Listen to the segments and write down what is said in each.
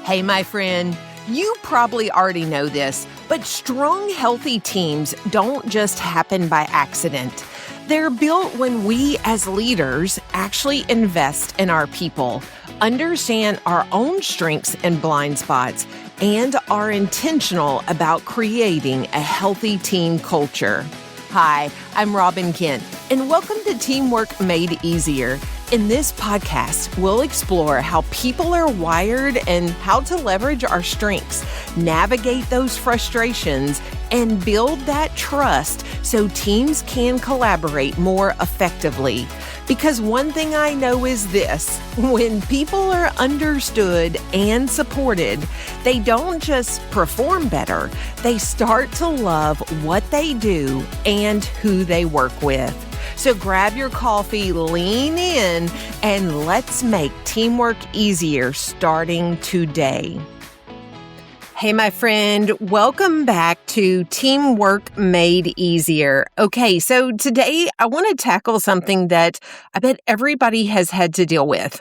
Hey, my friend, you probably already know this, but strong, healthy teams don't just happen by accident. They're built when we as leaders actually invest in our people, understand our own strengths and blind spots, and are intentional about creating a healthy team culture. Hi, I'm Robin Kent, and welcome to Teamwork Made Easier. In this podcast, we'll explore how people are wired and how to leverage our strengths, navigate those frustrations, and build that trust so teams can collaborate more effectively. Because one thing I know is this: when people are understood and supported, they don't just perform better, they start to love what they do and who they work with. So grab your coffee, lean in, and let's make teamwork easier starting today. Hey, my friend, welcome back to Teamwork Made Easier. Okay, so today I want to tackle something that I bet everybody has had to deal with.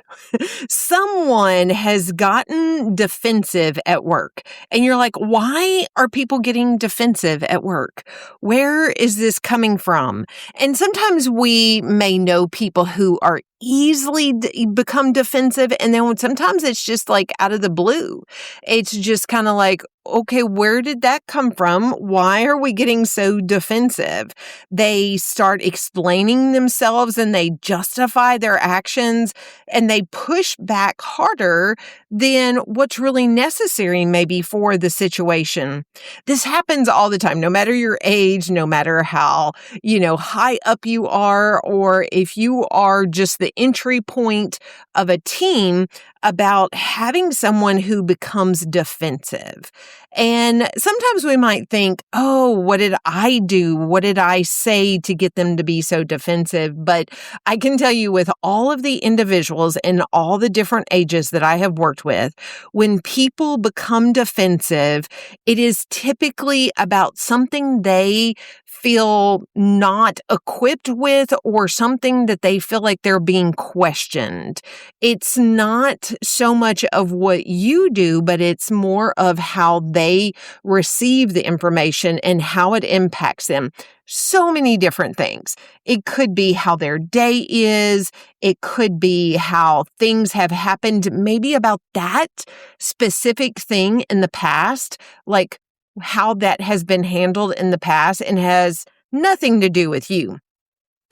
Someone has gotten defensive at work, and you're like, why are people getting defensive at work? Where is this coming from? And sometimes we may know people who are easily become defensive, and then sometimes it's just like out of the blue. It's just kind of like, okay, where did that come from? Why are we getting so defensive? They start explaining themselves and they justify their actions and they push back harder than what's really necessary maybe for the situation. This happens all the time, no matter your age, no matter how, high up you are, or if you are just the entry point of a team, about having someone who becomes defensive. And sometimes we might think, oh, what did I do? What did I say to get them to be so defensive? But I can tell you, with all of the individuals and all the different ages that I have worked with, when people become defensive, it is typically about something they feel not equipped with or something that they feel like they're being questioned. It's not so much of what you do, but it's more of how they receive the information and how it impacts them. So many different things. It could be how their day is. It could be how things have happened, maybe about that specific thing in the past, like how that has been handled in the past and has nothing to do with you.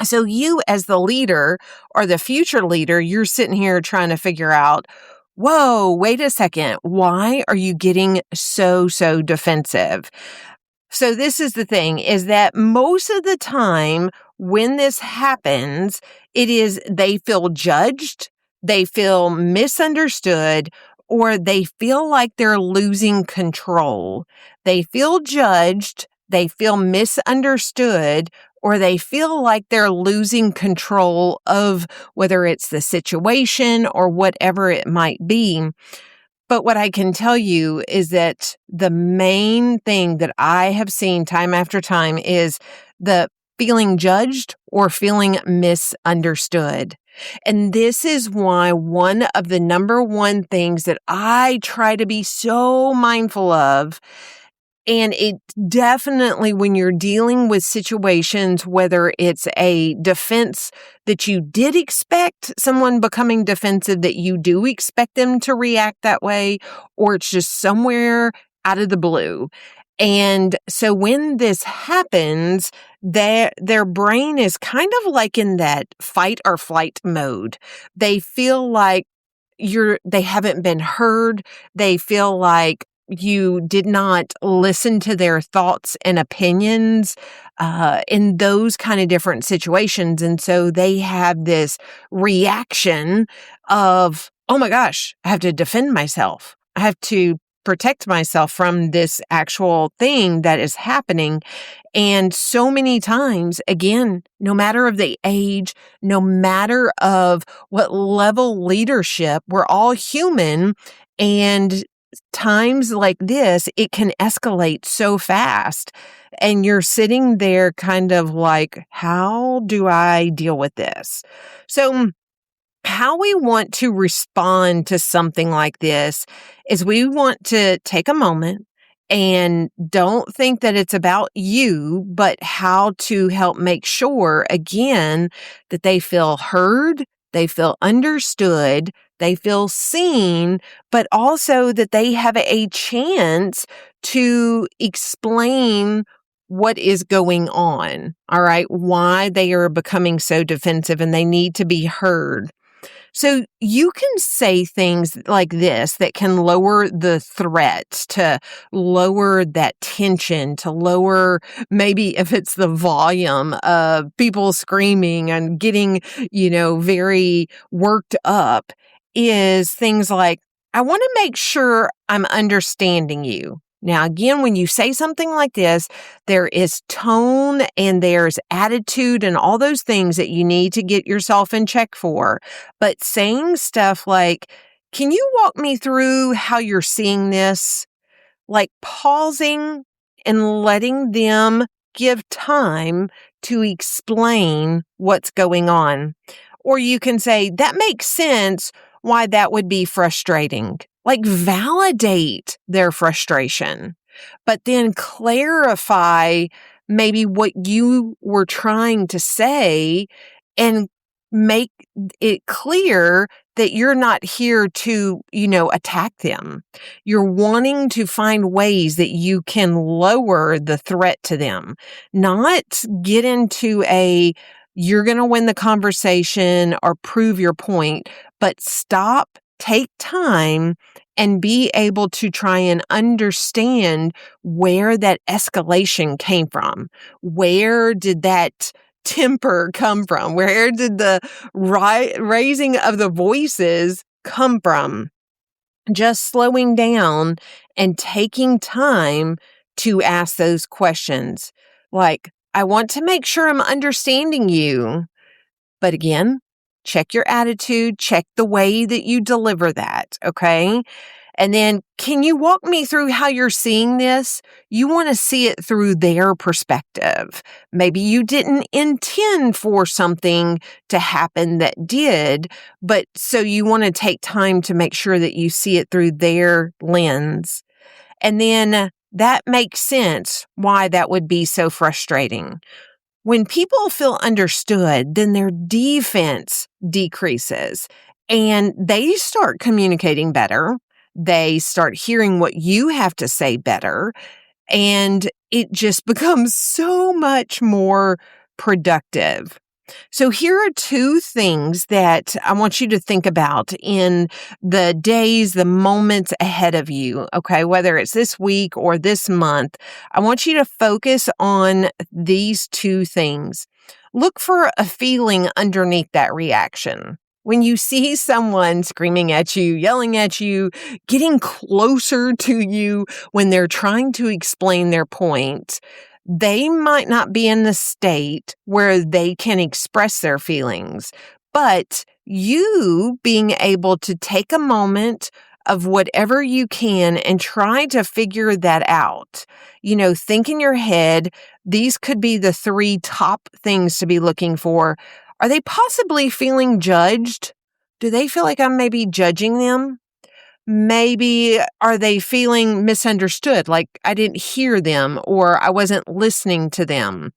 So you as the leader or the future leader, you're sitting here trying to figure out, whoa, wait a second. Why are you getting so defensive? So this is the thing, is that most of the time when this happens, it is they feel judged, they feel misunderstood, or they feel like they're losing control. They feel judged, they feel misunderstood, or they feel like they're losing control of whether it's the situation or whatever it might be. But what I can tell you is that the main thing that I have seen time after time is the feeling judged or feeling misunderstood. And this is why one of the number one things that I try to be so mindful of, and it definitely when you're dealing with situations, whether it's a defense that you did expect someone becoming defensive, that you do expect them to react that way, or it's just somewhere out of the blue. And so when this happens, their brain is kind of like in that fight or flight mode. They feel like they haven't been heard. They feel like you did not listen to their thoughts and opinions in those kind of different situations. And so they have this reaction of, oh my gosh, I have to defend myself. I have to protect myself from this actual thing that is happening. And so many times, again, no matter of the age, no matter of what level leadership, we're all human. And times like this, it can escalate so fast. And you're sitting there kind of like, how do I deal with this? So how we want to respond to something like this is we want to take a moment and don't think that it's about you, but how to help make sure, again, that they feel heard, they feel understood, they feel seen, but also that they have a chance to explain what is going on, all right? Why they are becoming so defensive and they need to be heard. So you can say things like this that can lower the threat, to lower that tension, to lower maybe if it's the volume of people screaming and getting, very worked up, is things like, I want to make sure I'm understanding you. Now, again, when you say something like this, there is tone and there's attitude and all those things that you need to get yourself in check for. But saying stuff like, can you walk me through how you're seeing this? Like pausing and letting them give time to explain what's going on. Or you can say, that makes sense why that would be frustrating. Like validate their frustration, but then clarify maybe what you were trying to say and make it clear that you're not here to, attack them. You're wanting to find ways that you can lower the threat to them, not get into you're going to win the conversation or prove your point, but stop, take time, and be able to try and understand where that escalation came from. Where did that temper come from? Where did the raising of the voices come from? Just slowing down and taking time to ask those questions. Like, I want to make sure I'm understanding you. But again, check your attitude, check the way that you deliver that, okay? And then, can you walk me through how you're seeing this? You want to see it through their perspective. Maybe you didn't intend for something to happen that did, but so you want to take time to make sure that you see it through their lens. And then that makes sense why that would be so frustrating. When people feel understood, then their defense decreases and they start communicating better. They start hearing what you have to say better, and it just becomes so much more productive. So here are two things that I want you to think about in the days, the moments ahead of you, okay? Whether it's this week or this month, I want you to focus on these two things. Look for a feeling underneath that reaction. When you see someone screaming at you, yelling at you, getting closer to you when they're trying to explain their point, they might not be in the state where they can express their feelings, but you being able to take a moment of whatever you can and try to figure that out. Think in your head, these could be the 3 top things to be looking for. Are they possibly feeling judged? Do they feel like I'm maybe judging them? Maybe are they feeling misunderstood, like I didn't hear them or I wasn't listening to them?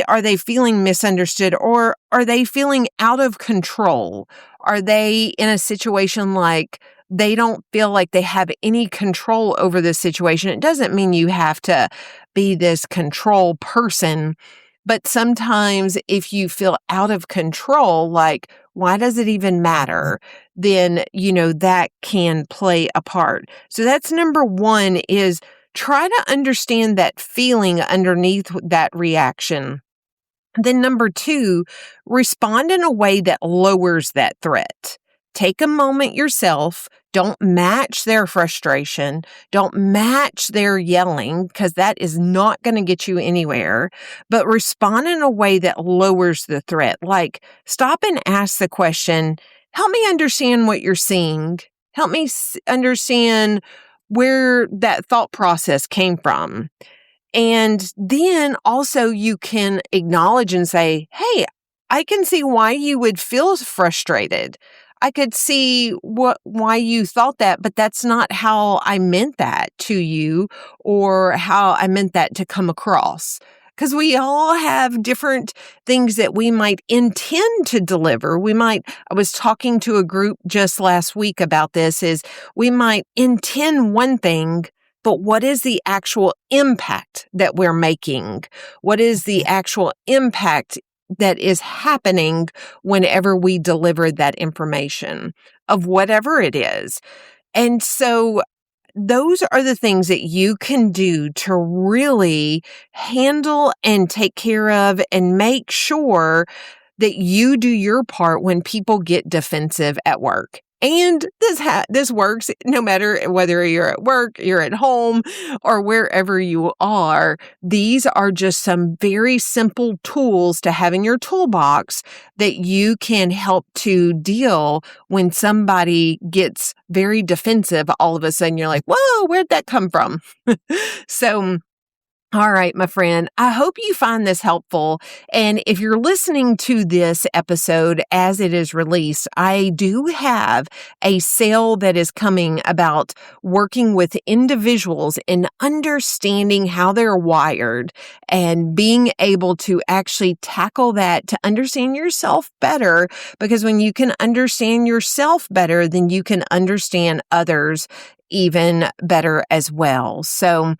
Are they feeling misunderstood, or are they feeling out of control? Are they in a situation like they don't feel like they have any control over this situation? It doesn't mean you have to be this control person, but sometimes if you feel out of control, like, why does it even matter? Then, that can play a part. So that's number 1, is try to understand that feeling underneath that reaction. Then number 2, respond in a way that lowers that threat. Take a moment yourself. Don't match their frustration. Don't match their yelling, because that is not going to get you anywhere. But respond in a way that lowers the threat. Like, stop and ask the question, help me understand what you're seeing. Help me understand where that thought process came from. And then also you can acknowledge and say, hey, I can see why you would feel frustrated. I could see why you thought that, but that's not how I meant that to you or how I meant that to come across. Because we all have different things that we might intend to deliver. I was talking to a group just last week about this, is we might intend one thing, but what is the actual impact that we're making? What is the actual impact that is happening whenever we deliver that information of whatever it is? And so those are the things that you can do to really handle and take care of and make sure that you do your part when people get defensive at work. And this works no matter whether you're at work, you're at home, or wherever you are. These are just some very simple tools to have in your toolbox that you can help to deal when somebody gets very defensive. All of a sudden, you're like, whoa, where'd that come from? So, all right, my friend, I hope you find this helpful. And if you're listening to this episode as it is released, I do have a sale that is coming about working with individuals in understanding how they're wired and being able to actually tackle that to understand yourself better. Because when you can understand yourself better, then you can understand others even better as well. So,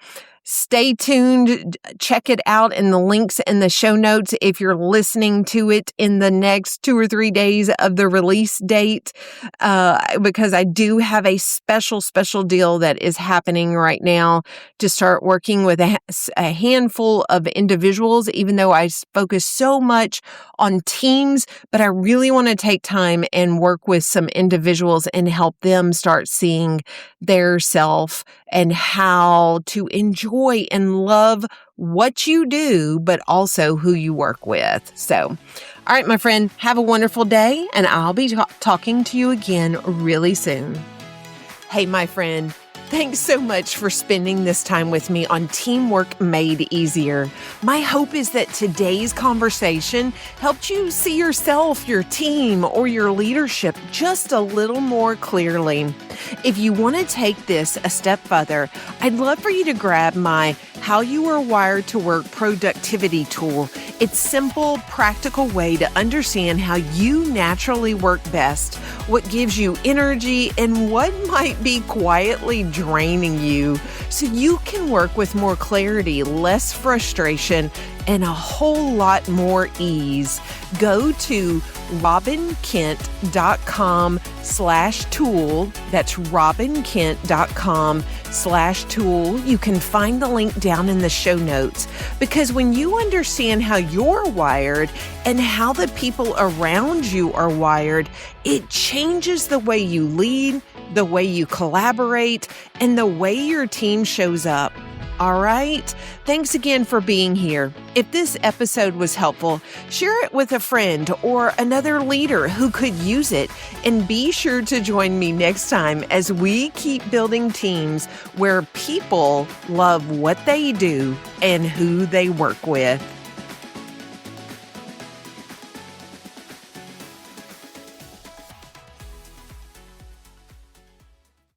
stay tuned. Check it out in the links in the show notes if you're listening to it in the next 2 or 3 days of the release date, because I do have a special deal that is happening right now to start working with a handful of individuals, even though I focus so much on teams, but I really want to take time and work with some individuals and help them start seeing their self and how to enjoy and love what you do, but also who you work with. So, all right, my friend, have a wonderful day, and I'll be talking to you again really soon. Hey, my friend, thanks so much for spending this time with me on Teamwork Made Easier. My hope is that today's conversation helped you see yourself, your team, or your leadership just a little more clearly. If you want to take this a step further, I'd love for you to grab my How You Are Wired to Work productivity tool. It's a simple, practical way to understand how you naturally work best, what gives you energy, and what might be quietly draining you, so you can work with more clarity, less frustration, and a whole lot more ease. Go to robinkent.com/tool. That's robinkent.com/tool. You can find the link down in the show notes, because when you understand how you're wired and how the people around you are wired, it changes the way you lead, the way you collaborate, and the way your team shows up. All right. Thanks again for being here. If this episode was helpful, share it with a friend or another leader who could use it. And be sure to join me next time as we keep building teams where people love what they do and who they work with.